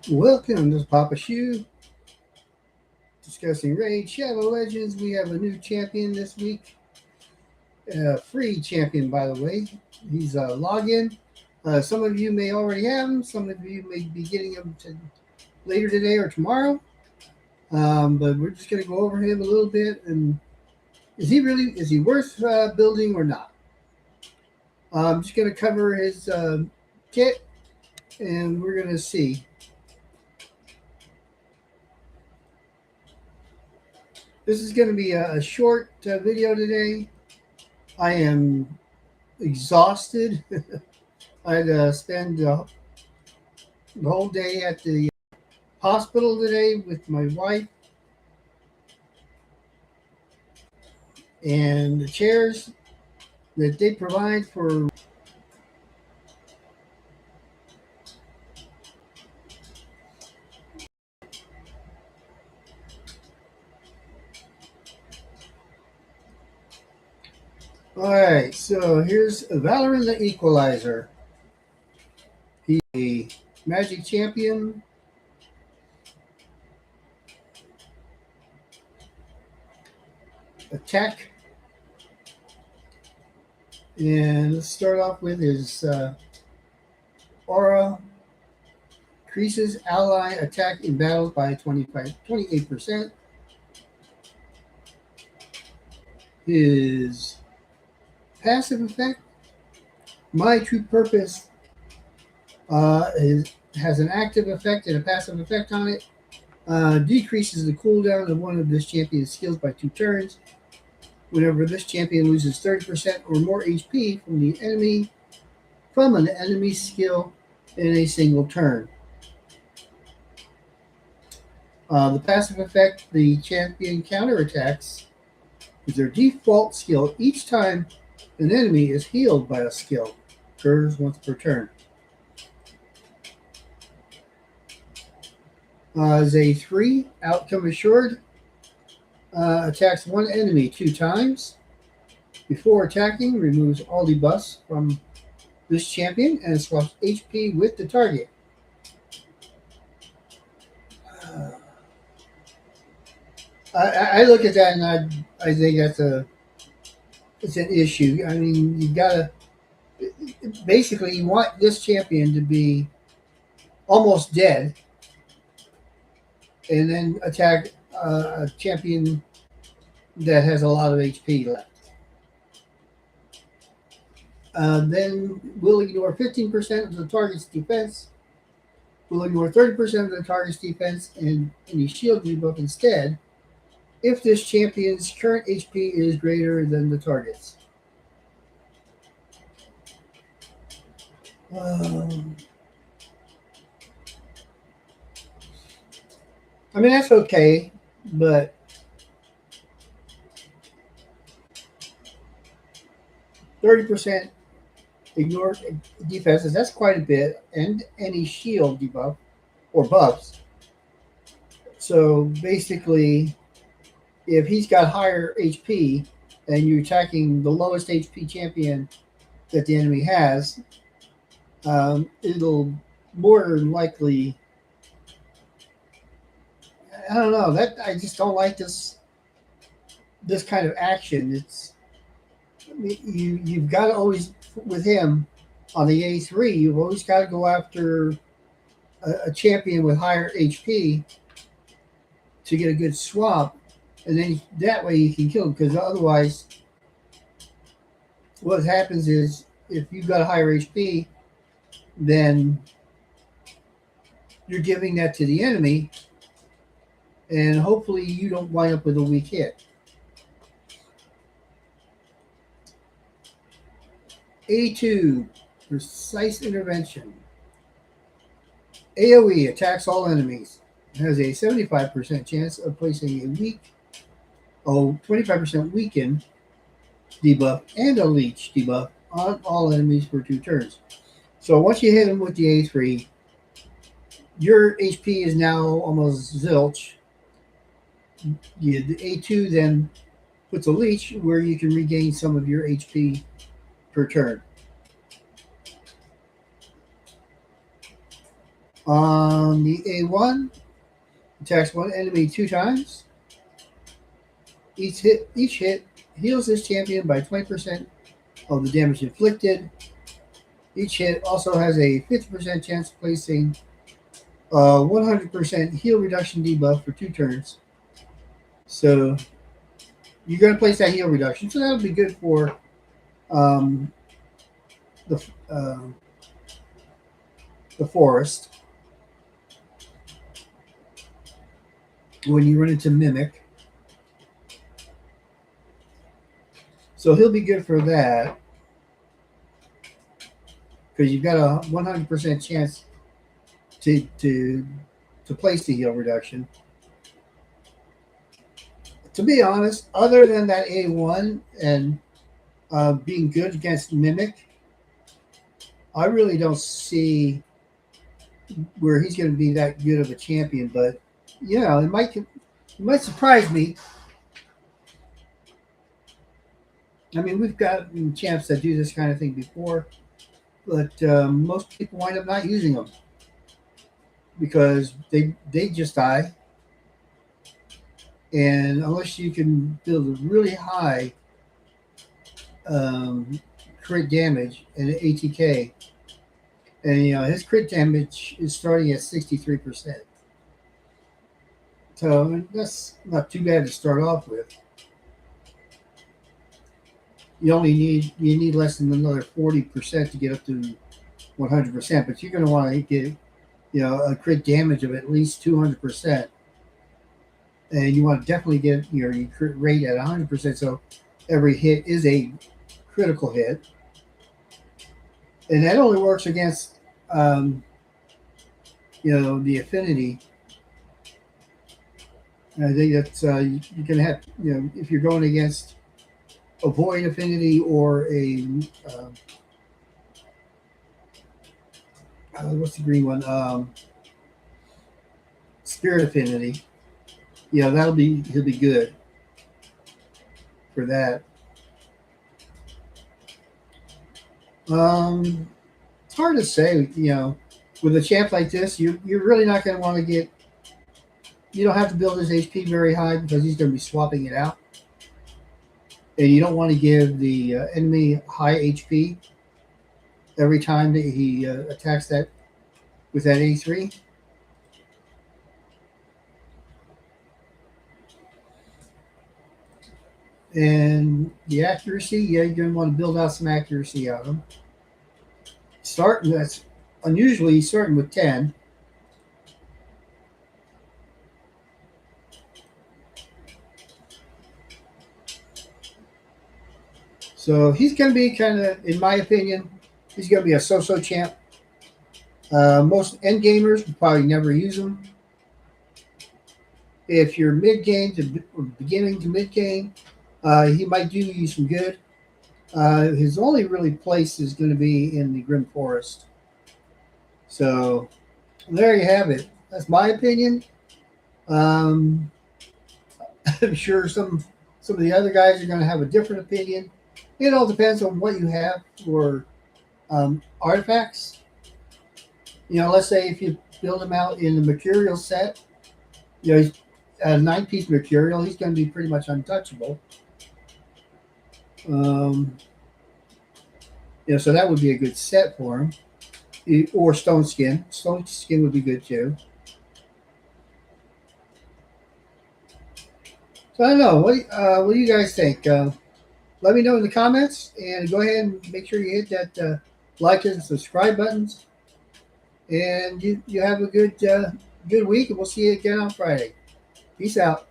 Welcome, this is Papaschu discussing Raid Shadow Legends. We have a new champion this week, a free champion, by the way. He's a login. Some of you may already have him, some of you may be getting him later today or tomorrow. But we're just going to go over him a little bit. And is he worth building or not? I'm just going to cover his kit and we're going to see. This is going to be a short video today. I am exhausted. I had to spend the whole day at the hospital today with my wife, and the chairs that they provide for all right, so here's Vallaryn the Equalizer. He's a magic champion. Attack. And let's start off with his aura. Increases ally attack in battles by 28%. His passive effect, My True Purpose, has an active effect and a passive effect on it. Decreases the cooldown of one of this champion's skills by 2 turns. Whenever this champion loses 30% or more HP from an enemy's skill in a single turn. The passive effect, the champion counterattacks with their default skill each time an enemy is healed by a skill. Occurs once per turn. As a 3, outcome assured. Attacks one enemy 2 times. Before attacking, removes all debuffs from this champion and swaps HP with the target. I look at that and I think it's an issue. I mean, you gotta basically you want this champion to be almost dead, and then attack a champion that has a lot of HP left. Then will ignore 15% of the target's defense. Will ignore 30% of the target's defense and any shield debuff instead if this champion's current HP is greater than the target's. I mean, that's okay, but %30 ignore defenses, that's quite a bit, and any shield debuff or buffs. So basically, if he's got higher HP and you're attacking the lowest HP champion that the enemy has, it'll more than likely. I don't know. That I just don't like this kind of action. It's you've got to always with him on the A3. You've always got to go after a champion with higher HP to get a good swap, and then that way you can kill him. Because otherwise, what happens is if you've got a higher HP, then you're giving that to the enemy, and hopefully you don't wind up with a weak hit. A2, Precise Intervention. AoE attacks all enemies. It has a 75% chance of placing a 25% weaken debuff and a leech debuff on all enemies for 2 turns. So once you hit him with the A3, your HP is now almost zilch. The A2 then puts a leech where you can regain some of your HP per turn. On the A1, attacks one enemy 2 times. Each hit heals this champion by 20% of the damage inflicted. Each hit also has a 50% chance of placing a 100% heal reduction debuff for 2 turns. So you're going to place that heal reduction. So that'll be good for um, the uh, the forest when you run into Mimic. So he'll be good for that because you've got a 100% chance to place the heal reduction. To be honest, other than that A1 and being good against Mimic, I really don't see where he's going to be that good of a champion. But it might surprise me. I mean, we've gotten champs that do this kind of thing before, but most people wind up not using them because they just die. And unless you can build a really high crit damage and ATK, and his crit damage is starting at 63%. So that's not too bad to start off with. You need less than another 40% to get up to 100%, but you're going to want to get a crit damage of at least 200%, and you want to definitely get your crit rate at 100%. So every hit is a critical hit, and that only works against the affinity. I think that's you can have if you're going against a void affinity or a what's the green one? Spirit affinity. Yeah, he'll be good for that. It's hard to say, with a champ like this, you're really not going to want to get. You don't have to build his HP very high because he's going to be swapping it out, and you don't want to give the enemy high HP every time that he attacks that with that A3. And the accuracy, yeah, you're going to want to build out some accuracy out of him. That's unusually starting with 10. So he's going to be kind of, in my opinion, he's going to be a so-so champ. Most end gamers will probably never use him. If you're mid game to beginning to mid game, he might do you some good. His only really place is going to be in the Grim Forest. So there you have it. That's my opinion. I'm sure some of the other guys are going to have a different opinion. It all depends on what you have for artifacts. Let's say if you build him out in the mercurial set, he's a 9-piece mercurial, he's going to be pretty much untouchable. So that would be a good set for him. Or stone skin. Stone skin would be good too. So I don't know. What do you guys think? Let me know in the comments, and go ahead and make sure you hit that like and subscribe buttons. And you have a good week, and we'll see you again on Friday. Peace out.